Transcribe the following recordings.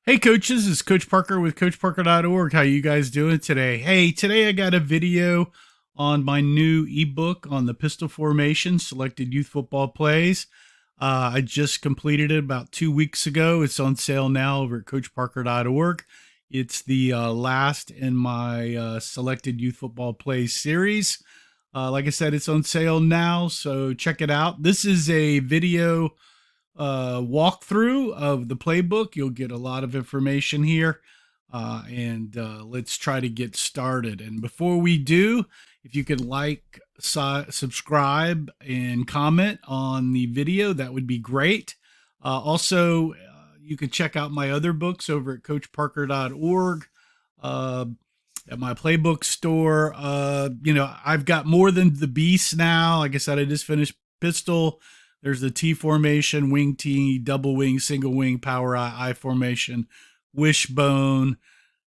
Hey coaches, it's Coach Parker with CoachParker.org. How you guys doing today? Hey, today I got a video on my new ebook on the pistol formation, selected youth football plays. I just completed it about 2 weeks ago. It's on sale now over at CoachParker.org. It's the last in my selected youth football plays series. Like I said, it's on sale now, so check it out. This is a video walkthrough of the playbook. You'll get a lot of information here. And let's try to get started. And before we do, if you could like, subscribe, and comment on the video, that would be great. Also, you can check out my other books over at CoachParker.org. At my playbook store. I've got more than the beast now. Like I said, I just finished pistol. There's the T formation, wing T, double wing, single wing, power I formation, wishbone,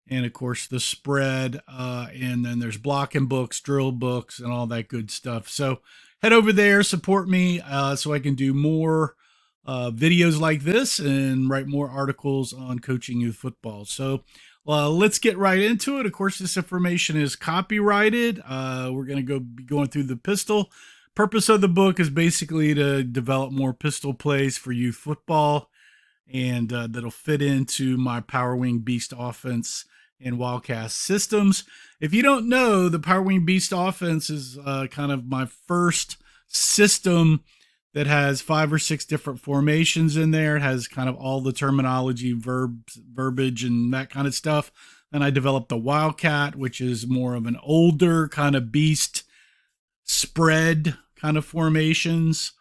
and of course the spread. And then there's blocking books, drill books, and all that good stuff. So head over there, support me so I can do more videos like this and write more articles on coaching youth football. So let's get right into it. Of course, this information is copyrighted. We're going to be going through the pistol. Purpose of the book is basically to develop more pistol plays for youth football, and that'll fit into my Power Wing Beast offense and Wildcat systems. If you don't know, the Power Wing Beast offense is kind of my first system that has 5 or 6 different formations in there. It has kind of all the terminology, verbs, verbiage, and that kind of stuff. Then I developed the Wildcat, which is more of an older kind of beast spread kind of formations.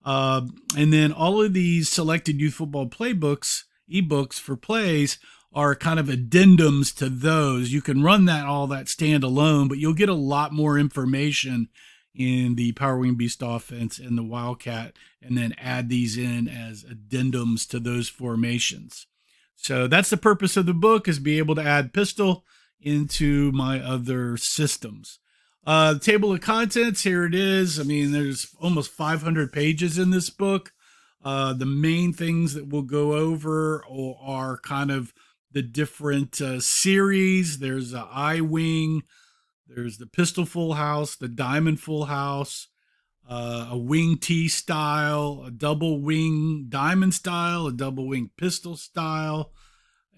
And then all of these selected youth football playbooks, ebooks for plays, are kind of addendums to those. You can run all that standalone, but you'll get a lot more information in the Power Wing Beast offense and the Wildcat, and then add these in as addendums to those formations. So that's the purpose of the book, is be able to add pistol into my other systems. The table of contents, here it is. I mean, there's almost 500 pages in this book. The main things that we'll go over are kind of the different series. There's a I-wing, there's the pistol full house, the diamond full house, a wing T style, a double wing diamond style, a double wing pistol style,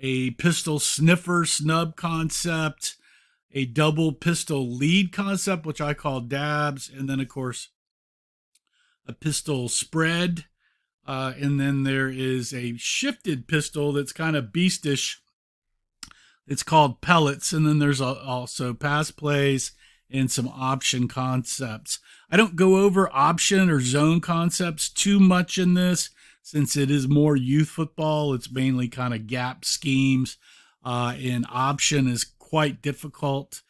a pistol sniffer snub concept, a double pistol lead concept, which I call dabs, and then of course a pistol spread. And then there is a shifted pistol that's kind of beastish. It's called pellets. And then there's also pass plays and some option concepts. I don't go over option or zone concepts too much in this, since it is more youth football. It's mainly kind of gap schemes. And option is quite difficult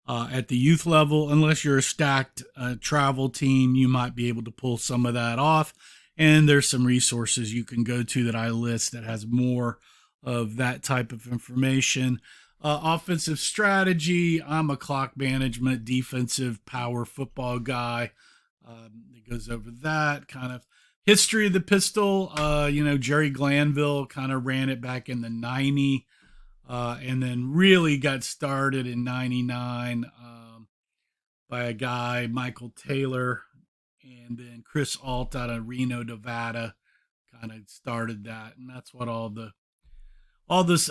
at the youth level. Unless you're a stacked travel team, you might be able to pull some of that off. And there's some resources you can go to that I list that has more of that type of information. Offensive strategy, I'm a clock management, defensive power football guy. It goes over that kind of history of the pistol. Jerry Glanville kind of ran it back in the 90s. And then really got started in 99 by a guy, Michael Taylor, and then Chris Alt out of Reno, Nevada, kind of started that. And that's what all this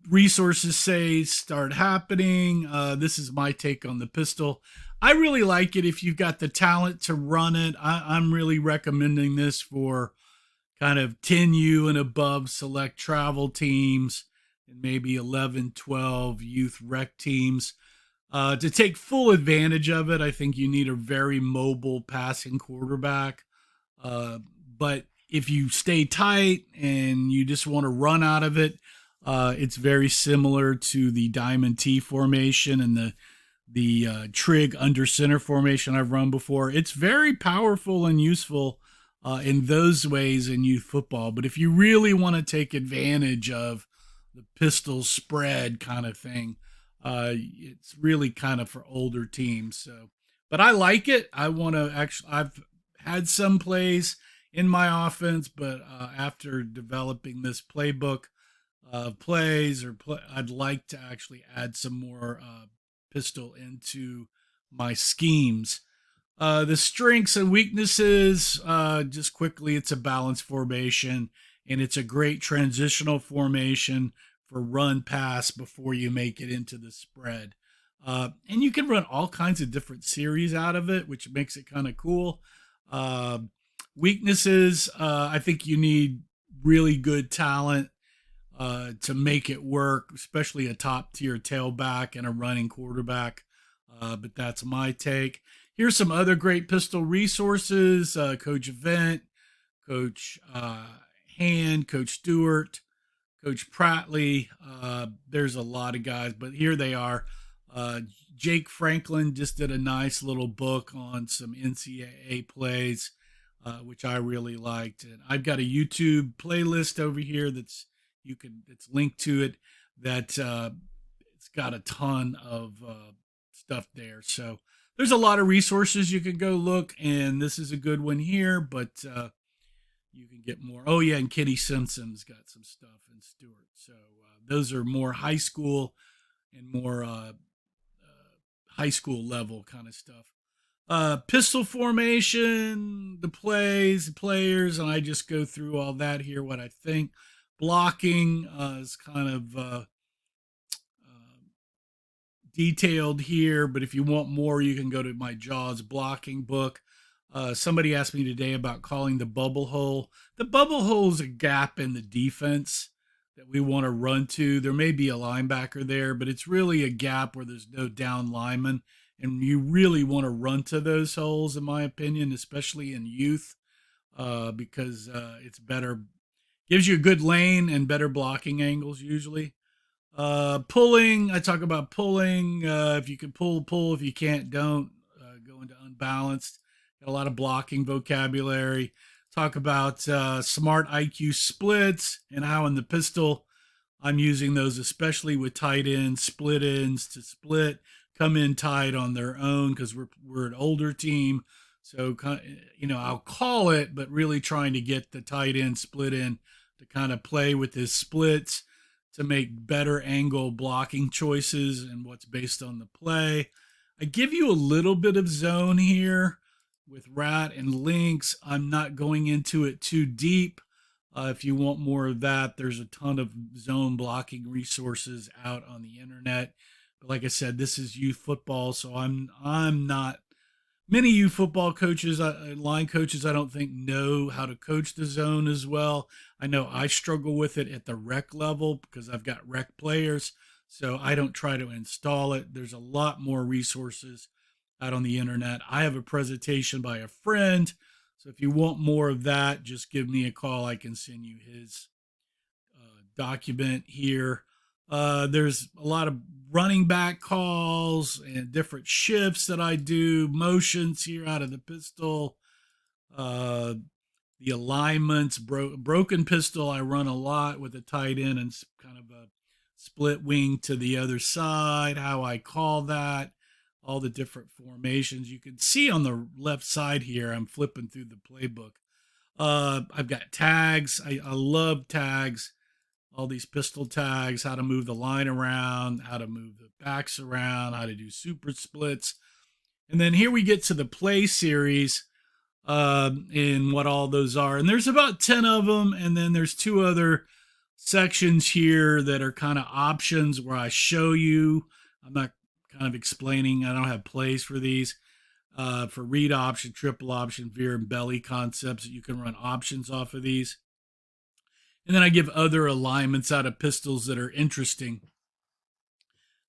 resources say start happening. This is my take on the pistol. I really like it if you've got the talent to run it. I'm really recommending this for kind of 10U and above select travel teams, and maybe 11, 12 youth rec teams. To take full advantage of it, I think you need a very mobile passing quarterback. But if you stay tight and you just want to run out of it, it's very similar to the Diamond T formation and the TriG under center formation I've run before. It's very powerful and useful in those ways in youth football. But if you really want to take advantage of the pistol spread kind of thing, it's really kind of for older teams. So, but I like it. I've had some plays in my offense, but after developing this playbook, plays I'd like to actually add some more pistol into my schemes. The strengths and weaknesses, just quickly, it's a balanced formation and it's a great transitional formation for run pass before you make it into the spread. And you can run all kinds of different series out of it, which makes it kind of cool. Uh, Weaknesses, I think you need really good talent to make it work, especially a top tier tailback and a running quarterback. But that's my take. Here's some other great pistol resources: Coach Event, Coach Hand, Coach Stewart, Coach Prattley. There's a lot of guys, but here they are. Uh, Jake Franklin just did a nice little book on some NCAA plays, which I really liked. And I've got a YouTube playlist over here it's linked to it that it's got a ton of stuff there. So there's a lot of resources you can go look, and this is a good one here, but you can get more. Oh yeah, and Kenny Simpson's got some stuff in Stewart. So those are more high school and more high school level kind of stuff. Pistol formation, the plays, the players, and I just go through all that here, what I think. Blocking is kind of detailed here, but if you want more, you can go to my Jaws blocking book. Somebody asked me today about calling the bubble hole. The bubble hole is a gap in the defense that we want to run to. There may be a linebacker there, but it's really a gap where there's no down lineman. And you really want to run to those holes, in my opinion, especially in youth, because it's better, gives you a good lane and better blocking angles usually. Pulling, I talk about pulling. If you can pull. If you can't, don't. Go into unbalanced. Got a lot of blocking vocabulary. Talk about smart IQ splits and how in the pistol I'm using those, especially with tight ends, split ends to split, come in tight on their own because we're an older team. So, I'll call it, but really trying to get the tight end, split end to kind of play with his splits to make better angle blocking choices and what's based on the play. I give you a little bit of zone here with rat and lynx. I'm not going into it too deep. If you want more of that, there's a ton of zone blocking resources out on the internet. But like I said, this is youth football, so I'm not. Many youth football coaches, line coaches, I don't think know how to coach the zone as well. I know I struggle with it at the rec level because I've got rec players, so I don't try to install it. There's a lot more resources out on the internet. I have a presentation by a friend, so if you want more of that, just give me a call. I can send you his document here. There's a lot of running back calls and different shifts that I do, motions here out of the pistol, the alignments, broken pistol. I run a lot with a tight end and kind of a split wing to the other side, how I call that, all the different formations. You can see on the left side here, I'm flipping through the playbook. I've got tags. I love tags. All these pistol tags, how to move the line around, how to move the backs around, how to do super splits. And then here we get to the play series and what all those are. And there's about 10 of them. And then there's two other sections here that are kind of options where I show you. I'm not kind of explaining. I don't have plays for these. For read option, triple option, veer, and belly concepts that you can run options off of these. And then I give other alignments out of pistols that are interesting.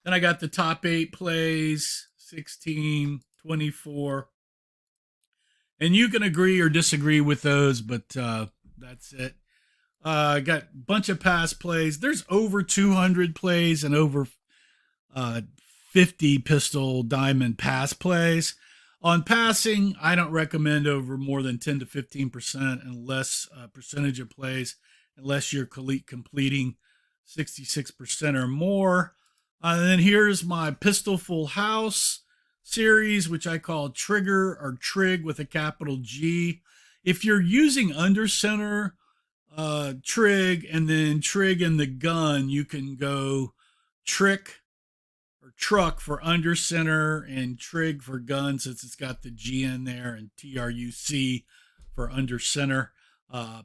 Then I got the top 8 plays, 16, 24. And you can agree or disagree with those, but that's it. I got a bunch of pass plays. There's over 200 plays and over 50 pistol diamond pass plays. On passing, I don't recommend over more than 10 to 15% unless percentage of plays, unless you're completing 66% or more. And then here's my Pistol Full House series, which I call Trigger or TriG with a capital G. If you're using under center, TriG, and then TriG and the gun, you can go trick or truck for under center and TriG for gun since it's got the G in there, and TRUC for under center. Uh,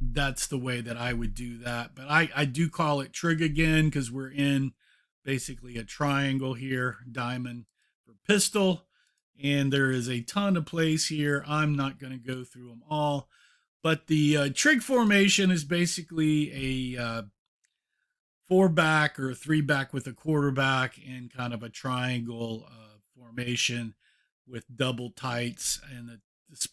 that's the way that I would do that. But I do call it TriG again because we're in basically a triangle here, diamond for pistol. And there is a ton of plays here. I'm not going to go through them all. But the TriG formation is basically a four back or a three back with a quarterback in kind of a triangle formation with double tights. And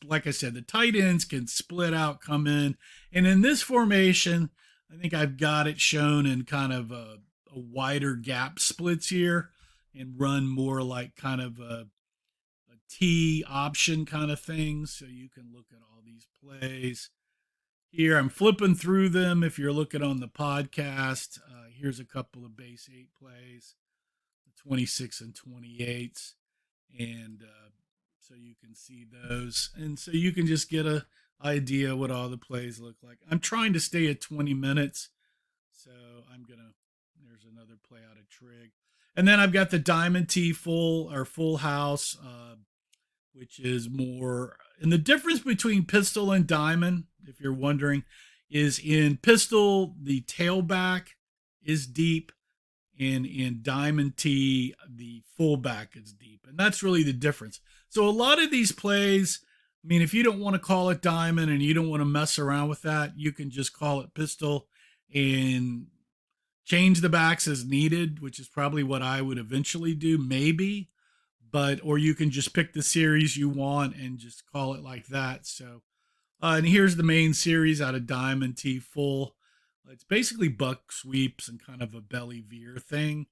like I said, the tight ends can split out, come in. And in this formation, I think I've got it shown in kind of a wider gap splits here and run more like kind of a T option kind of thing. So you can look at all these plays. Here, I'm flipping through them. If you're looking on the podcast, here's a couple of base 8 plays, the 26 and 28s. And so you can see those. And so you can just get an idea what all the plays look like. I'm trying to stay at 20 minutes. So there's another play out of TriG. And then I've got the Diamond T full house, which is more. And the difference between pistol and diamond, if you're wondering, is in pistol, the tailback is deep, and in diamond T, the fullback is deep. And that's really the difference. So a lot of these plays, I mean, if you don't want to call it diamond and you don't want to mess around with that, you can just call it pistol and change the backs as needed, which is probably what I would eventually do, maybe. Or you can just pick the series you want and just call it like that. So, and here's the main series out of Diamond T full. It's basically buck sweeps and kind of a belly veer thing.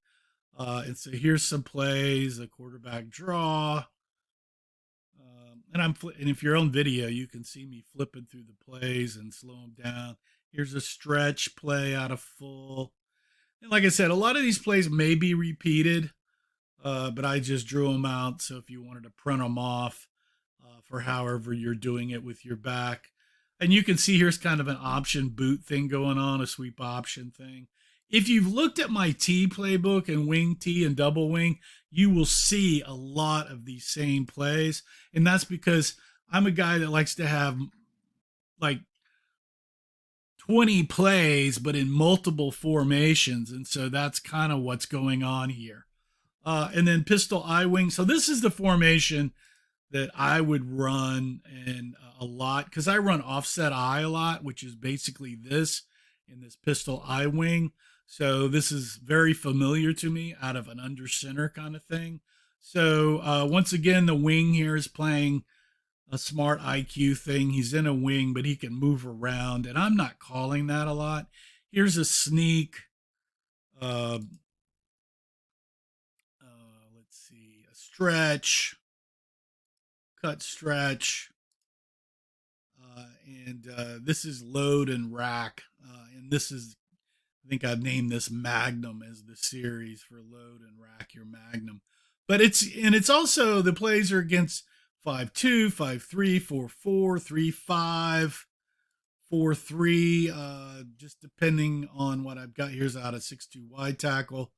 And so here's some plays, a quarterback draw. And if you're on video, you can see me flipping through the plays and slow them down. Here's a stretch play out of full. And like I said, a lot of these plays may be repeated. But I just drew them out. So if you wanted to print them off for however you're doing it with your back. And you can see here's kind of an option boot thing going on, a sweep option thing. If you've looked at my T playbook and wing T and double wing, you will see a lot of these same plays. And that's because I'm a guy that likes to have like 20 plays, but in multiple formations. And so that's kind of what's going on here. And then pistol I wing. So this is the formation that I would run in a lot because I run offset I a lot, which is basically this in this pistol I wing. So this is very familiar to me out of an under center kind of thing. So once again, the wing here is playing a smart IQ thing. He's in a wing, but he can move around, and I'm not calling that a lot. Here's a sneak. Let's see, a stretch, cut stretch, and this is load and rack, and this is, I think I've named this Magnum as the series for load and rack your Magnum. But it's also the plays are against 5-2, 5-3, 4-4, 3-5, 4-3, just depending on what I've got. Here's out of 6-2 wide tackle.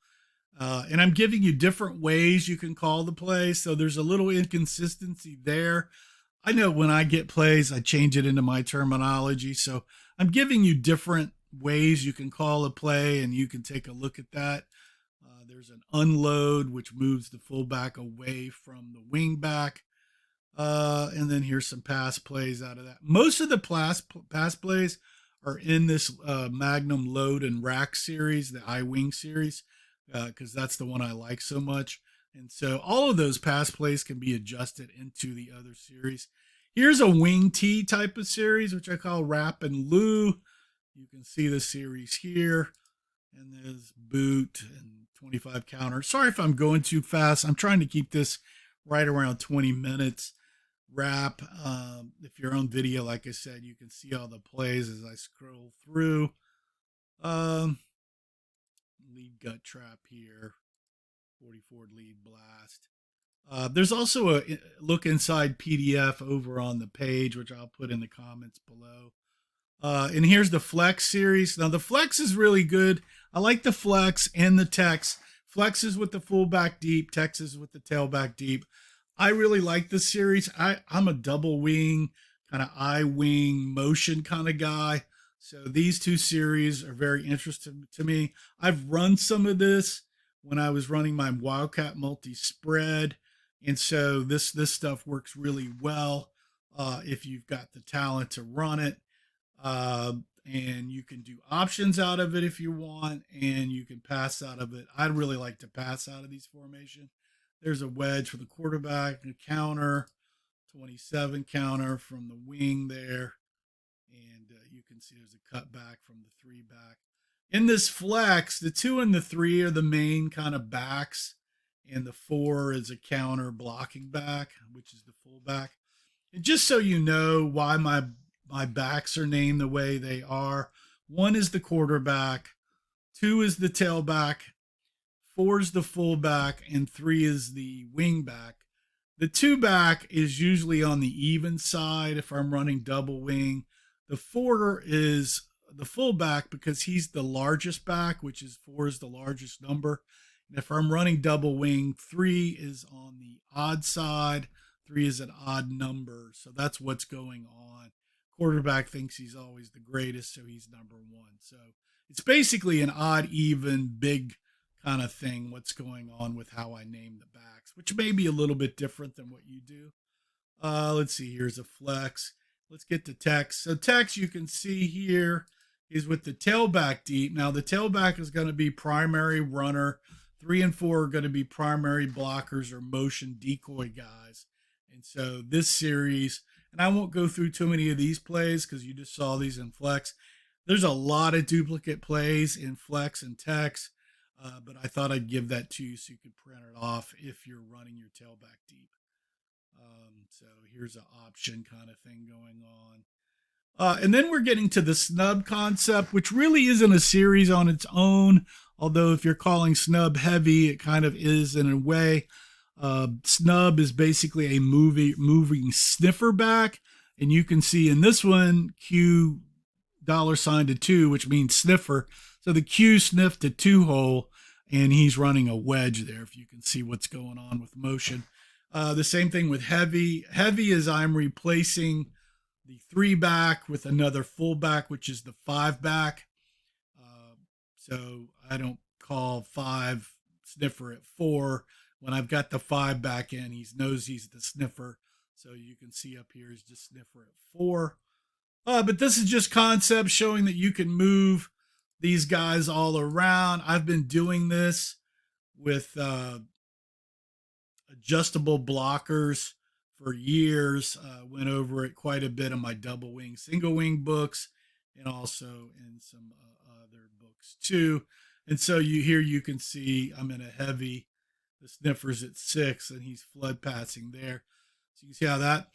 And I'm giving you different ways you can call the play. So there's a little inconsistency there. I know when I get plays, I change it into my terminology. So I'm giving you different ways you can call a play, and you can take a look at that. There's an unload, which moves the fullback away from the wing back. And then here's some pass plays out of that. Most of the pass plays are in this Magnum Load and Rack series, the I-Wing series, because that's the one I like so much. And so all of those pass plays can be adjusted into the other series. Here's a wing T type of series, which I call Rap Lou. You can see the series here. And there's boot and 25 counter. Sorry if I'm going too fast. I'm trying to keep this right around 20 minutes. Wrap. If you're on video, like I said, you can see all the plays as I scroll through. Lead gut trap here. 44 lead blast. There's also a look inside PDF over on the page, which I'll put in the comments below. And here's the Flex series. Now the Flex is really good. I like the Flex and the Tex. Flex is with the full back deep. Tex is with the tailback deep. I really like this series. I'm a double wing, kind of eye wing motion kind of guy. So these two series are very interesting to me. I've run some of this when I was running my Wildcat multi spread. And so this stuff works really well if you've got the talent to run it. And you can do options out of it if you want, and you can pass out of it. I'd really like to pass out of these formation. There's a wedge for the quarterback, a counter, 27 counter from the wing there, and you can see there's a cutback from the three back. In this flex, the 2 and the 3 are the main kind of backs, and the 4 is a counter blocking back, which is the fullback. And just so you know why my backs are named the way they are, 1 is the quarterback, 2 is the tailback, 4 is the fullback, and 3 is the wingback. The 2 back is usually on the even side if I'm running double wing. The 4 is the fullback because he's the largest back, which is 4 is the largest number. And if I'm running double wing, 3 is on the odd side. 3 is an odd number. So that's what's going on. Quarterback thinks he's always the greatest, so he's number 1. So it's basically an odd, even, big kind of thing, what's going on with how I name the backs, which may be a little bit different than what you do. Let's see, here's a flex. Let's get to Tex. So Tex, you can see here, is with the tailback deep. Now the tailback is going to be primary runner. 3 and 4 are going to be primary blockers or motion decoy guys. And so this series, and I won't go through too many of these plays because you just saw these in Flex. There's a lot of duplicate plays in Flex and Tex, but I thought I'd give that to you so you could print it off if you're running your tailback deep. So here's an option kind of thing going on. And then we're getting to the snub concept, which really isn't a series on its own. Although if you're calling snub heavy, it kind of is in a way. Snub is basically a moving sniffer back. And you can see in this one, Q $ to 2, which means sniffer. So the Q sniffed a 2 hole and he's running a wedge there. If you can see what's going on with motion. The same thing with heavy. Heavy is I'm replacing the 3 back with another full back, which is the 5 back. So I don't call 5 sniffer at 4. When I've got the 5 back in, he knows he's the sniffer. So you can see up here is just sniffer at 4. But this is just concept showing that you can move these guys all around. I've been doing this with adjustable blockers for years. Went over it quite a bit in my double wing, single wing books, and also in some other books too. And so you can see I'm in a heavy. The sniffer's at 6, and he's flood passing there. So you can see how that.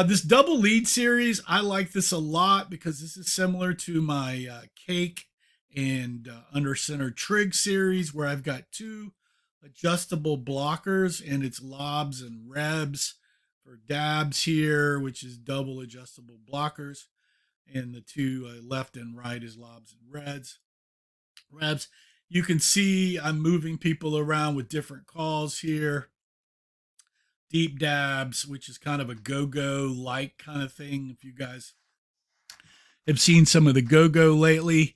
This double lead series, I like this a lot because this is similar to my cake and under center TriG series where I've got 2 adjustable blockers, and it's lobs and rebs for dabs here, which is double adjustable blockers, and the 2 left and right is lobs and rebs. You can see I'm moving people around with different calls here. Deep dabs, which is kind of a go-go like kind of thing. If you guys have seen some of the go-go lately.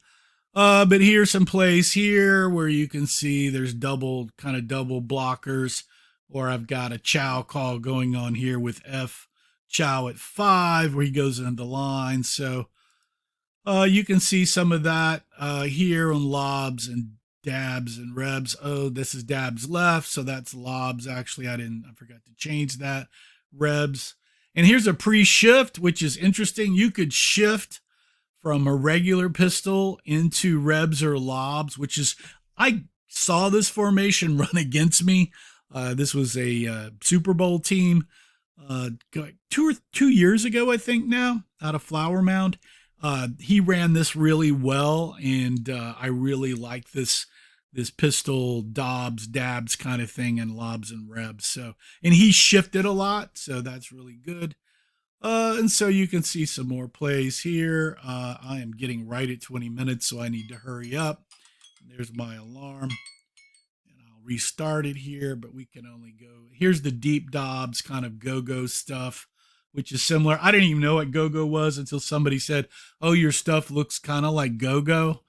But here's some plays here where you can see there's double blockers, or I've got a chow call going on here with F chow at 5 where he goes into the line. So you can see some of that here on lobs and dabs and rebs. Oh, this is dabs left, so that's lobs. Actually, I forgot to change that. Rebs. And here's a pre-shift, which is interesting. You could shift from a regular pistol into rebs or lobs, which is, I saw this formation run against me. This was a Super Bowl team 2 years ago, I think now, out of Flower Mound. He ran this really well, and I really like this pistol dabs kind of thing and lobs and rebs. So, and he shifted a lot, so that's really good. And so you can see some more plays here. I am getting right at 20 minutes, so I need to hurry up. There's my alarm. And I'll restart it here, but we can only go. Here's the Deep Dobbs kind of go-go stuff, which is similar. I didn't even know what go-go was until somebody said, oh, your stuff looks kind of like go-go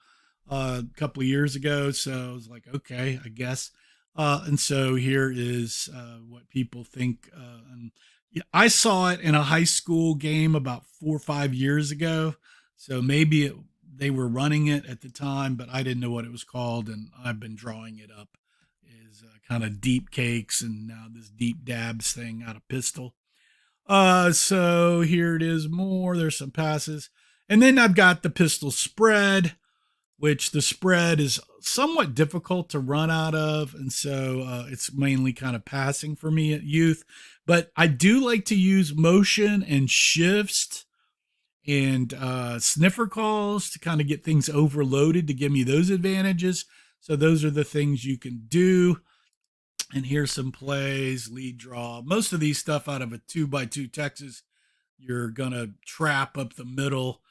a couple of years ago. So I was like, okay, I guess. And so here is what people think. And yeah, I saw it in a high school game about 4 or 5 years ago. So maybe they were running it at the time, but I didn't know what it was called. And I've been drawing it up as kind of deep cakes and now this deep dabs thing out of pistol. So here it is more. There's some passes. And then I've got the pistol spread, which the spread is somewhat difficult to run out of. And so it's mainly kind of passing for me at youth. But I do like to use motion and shifts and sniffer calls to kind of get things overloaded to give me those advantages. So those are the things you can do. And here's some plays, lead draw. Most of these stuff out of a 2x2 Texas, you're going to trap up the middle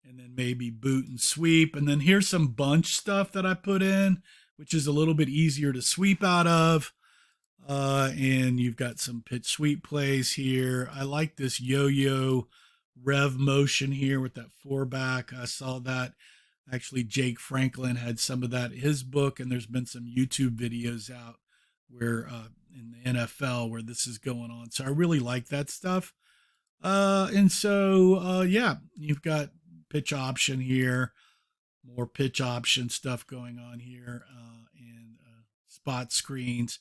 and then maybe boot and sweep. And then here's some bunch stuff that I put in, which is a little bit easier to sweep out of. And you've got some pitch sweep plays here. I like this yo-yo rev motion here with that four back. I saw that. Actually, Jake Franklin had some of that in his book, and there's been some YouTube videos out where in the NFL where this is going on. So I really like that stuff. And so, yeah, you've got pitch option here, more pitch option stuff going on here, and spot screens.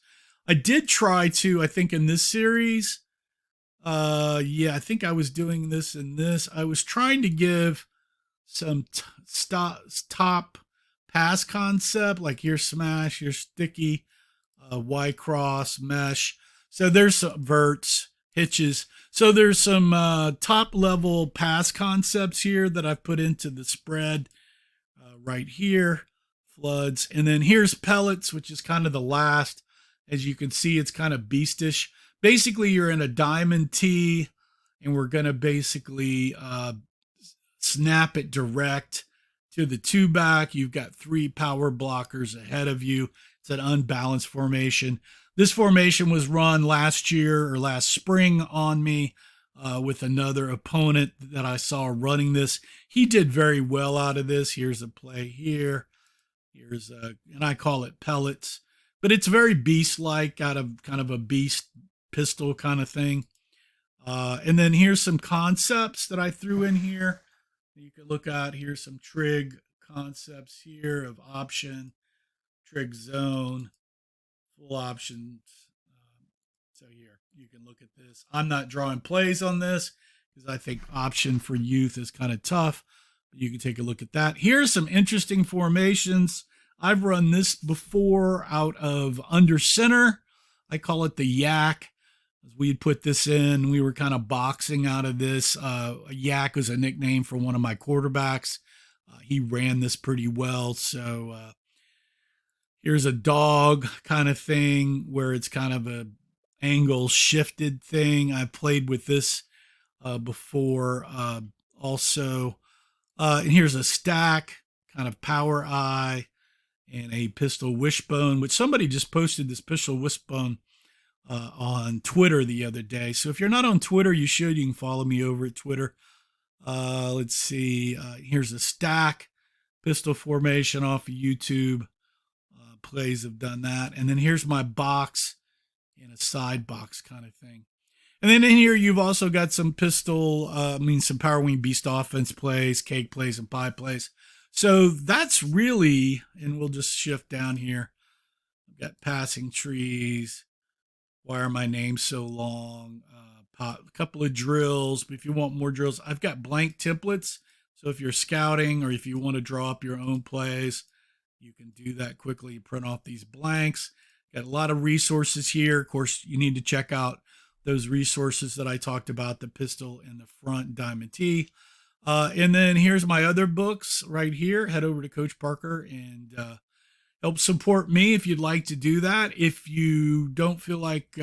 I did try to, I think in this series, yeah, I think I was doing this in this. I was trying to give some top pass concept, like here's smash, here's sticky, Y cross, mesh. So there's some verts, hitches. So there's some top level pass concepts here that I've put into the spread right here, floods. And then here's pellets, which is kind of the last. As you can see, it's kind of beastish. Basically, you're in a diamond tee, and we're going to basically snap it direct to the two back. You've got three power blockers ahead of you. It's an unbalanced formation. This formation was run last year or last spring on me with another opponent that I saw running this. He did very well out of this. Here's a play here. Here's and I call it pellets, but it's very beast-like, out of kind of a beast pistol kind of thing. And then here's some concepts that I threw in here. You can look at, here's some TriG concepts here of option, TriG zone, full options. So here, you can look at this. I'm not drawing plays on this because I think option for youth is kind of tough. But you can take a look at that. Here's some interesting formations. I've run this before out of under center. I call it the yak. We'd put this in. We were kind of boxing out of this. Yak was a nickname for one of my quarterbacks. He ran this pretty well. So here's a dog kind of thing where it's kind of a angle shifted thing. I've played with this before also. And here's a stack, kind of power eye, and a pistol wishbone, which somebody just posted this pistol wishbone on Twitter the other day. So if you're not on Twitter, you should. You can follow me over at Twitter. Let's see. Here's a stack pistol formation off of YouTube. Plays have done that. And then here's my box in a side box kind of thing. And then in here, you've also got some pistol, some Power Wing Beast offense plays, cake plays, and pie plays. So that's really, and we'll just shift down here. I've got passing trees. Why are my names so long? A couple of drills. But if you want more drills, I've got blank templates. So if you're scouting or if you want to draw up your own plays, you can do that quickly. You print off these blanks. Got a lot of resources here. Of course, you need to check out those resources that I talked about, the pistol and the front diamond T. And then here's my other books right here. Head over to Coach Parker and help support me if you'd like to do that. If you don't feel like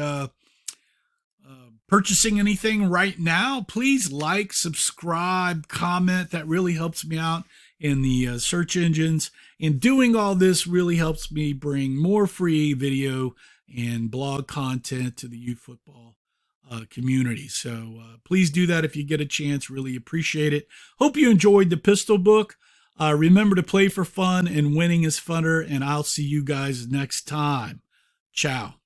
purchasing anything right now, please like, subscribe, comment. That really helps me out in the search engines. And doing all this really helps me bring more free video and blog content to the youth football community. So please do that if you get a chance. Really appreciate it. Hope you enjoyed the pistol book. Remember to play for fun, and winning is funner. And I'll see you guys next time. Ciao.